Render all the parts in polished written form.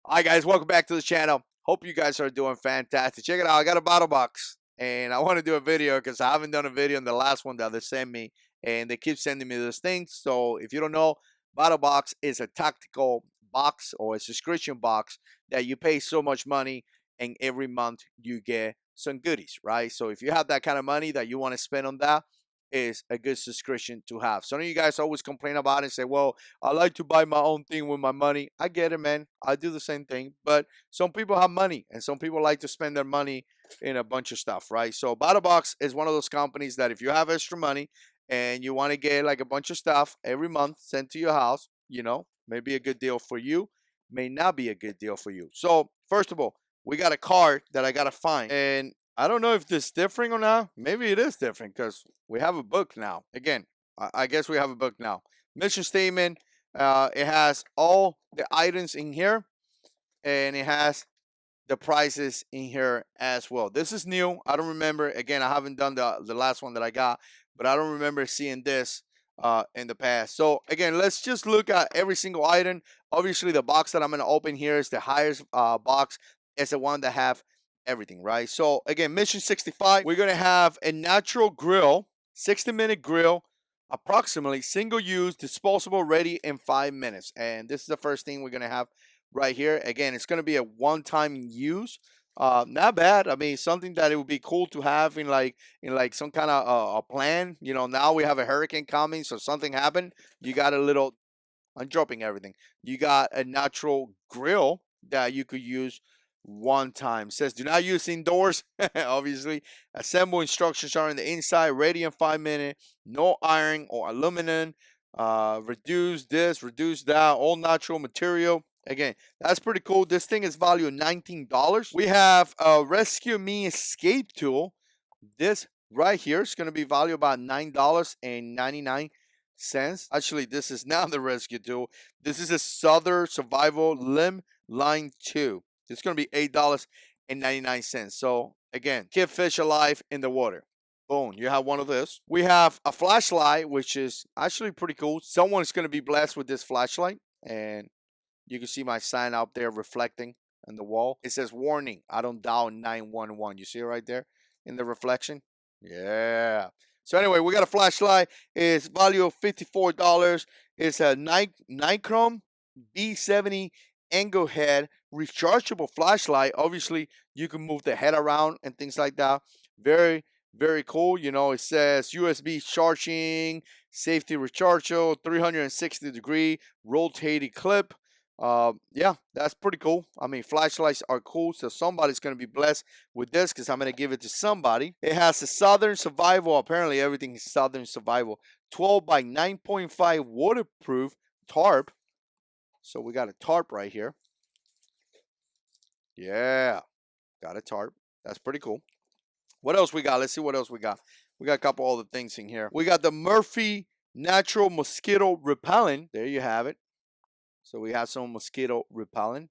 Hi guys, welcome back to the channel. Hope you guys are doing fantastic. Check it out, I got a battle box and I want to do a video because I haven't done a video in the last one that they sent me, and they keep sending me this thing. So if you don't know, battle box is a tactical box or a subscription box that you pay so much money and every month you get some goodies, right? So if you have that kind of money that you want to spend on that, is a good subscription to have. Some of you guys always complain about it and say, well, I like to buy my own thing with my money. I get it, man. I do the same thing. But some people have money and some people like to spend their money in a bunch of stuff, right? So Battlbox is one of those companies that if you have extra money and you want to get like a bunch of stuff every month sent to your house, maybe a good deal for you, may not be a good deal for you. So first of all, we got a card that I got to find. And I don't know if this is different or not. Maybe it is different because we have a book now. Again, I guess we have a book now. Mission statement. It has all the items in here, and it has the prices in here as well. This is new. I don't remember. Again, I haven't done the last one that I got, but I don't remember seeing this in the past. So again, let's just look at every single item. Obviously, the box that I'm going to open here is the highest box. It's the one that have everything, right? So again, mission 65, we're gonna have a natural grill, 60-minute grill, approximately single use, disposable, ready in 5 minutes. And this is the first thing we're gonna have right here. Again, it's gonna be a one-time use. Not bad. I mean, something that it would be cool to have in like some kind of a plan. Now we have a hurricane coming, so something happened, you got a little, I'm dropping everything, you got a natural grill that you could use one time. It says do not use indoors. Obviously, assemble instructions are on the inside. Ready in 5 minutes. No iron or aluminum. Reduce this, reduce that. All natural material. Again, that's pretty cool. This thing is valued $19. We have a Rescue Me Escape tool. This right here is going to be valued about $9.99. Actually, this is not the rescue tool. This is a Southern Survival Limb Line 2. It's going to be $8.99. So again, keep fish alive in the water. Boom, you have one of this. We have a flashlight, which is actually pretty cool. Someone's going to be blessed with this flashlight. And you can see my sign out there reflecting on the wall. It says warning, I don't dial 911. You see it right there in the reflection? Yeah. So anyway, we got a flashlight. It's value of $54. It's a Nikon B70 angle head rechargeable flashlight. Obviously, you can move the head around and things like that. Very, very cool. It says USB charging, safety rechargeable, 360-degree rotating clip. Yeah, that's pretty cool. I mean, flashlights are cool, so somebody's going to be blessed with this because I'm going to give it to somebody. It has a Southern Survival. Apparently, everything is Southern Survival. 12 by 9.5 waterproof tarp. So we got a tarp right here. Yeah, got a tarp. That's pretty cool. What else we got? Let's see what else we got. We got a couple other things in here. We got the Murphy Natural Mosquito Repellent. There you have it. So we have some mosquito repellent.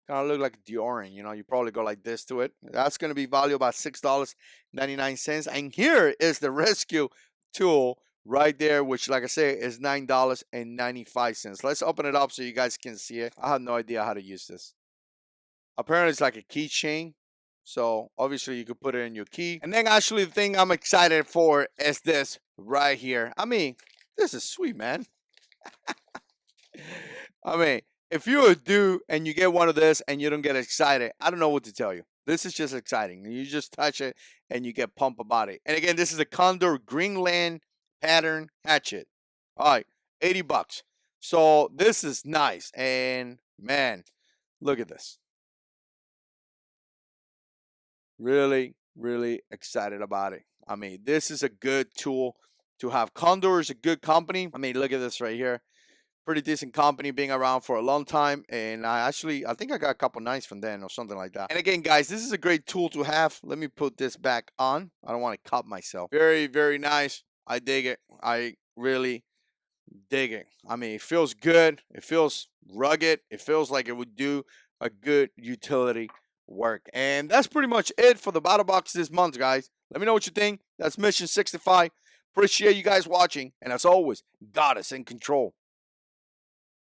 Kind of look like deodorant. You probably go like this to it. That's going to be valued about $6.99. And here is the rescue tool right there, which, like I said, is $9.95. Let's open it up so you guys can see it. I have no idea how to use this. Apparently, it's like a keychain. So, obviously, you could put it in your key. And then, actually, the thing I'm excited for is this right here. I mean, this is sweet, man. I mean, if you're a dude and you get one of this and you don't get excited, I don't know what to tell you. This is just exciting. You just touch it and you get pumped about it. And again, this is a Condor Greenland pattern hatchet. All right, $80. So this is nice. And man, look at this. Really, really excited about it. I mean, this is a good tool to have. Condor is a good company. I mean, look at this right here. Pretty decent company, being around for a long time. And I think I got a couple knives from them or something like that. And again, guys, this is a great tool to have. Let me put this back on. I don't want to cut myself. Very, very nice. I dig it. I really dig it. I mean, it feels good. It feels rugged. It feels like it would do a good utility work. And that's pretty much it for the battle box this month, guys. Let me know what you think. That's mission 65. appreciate you guys watching, and as always, God is in control.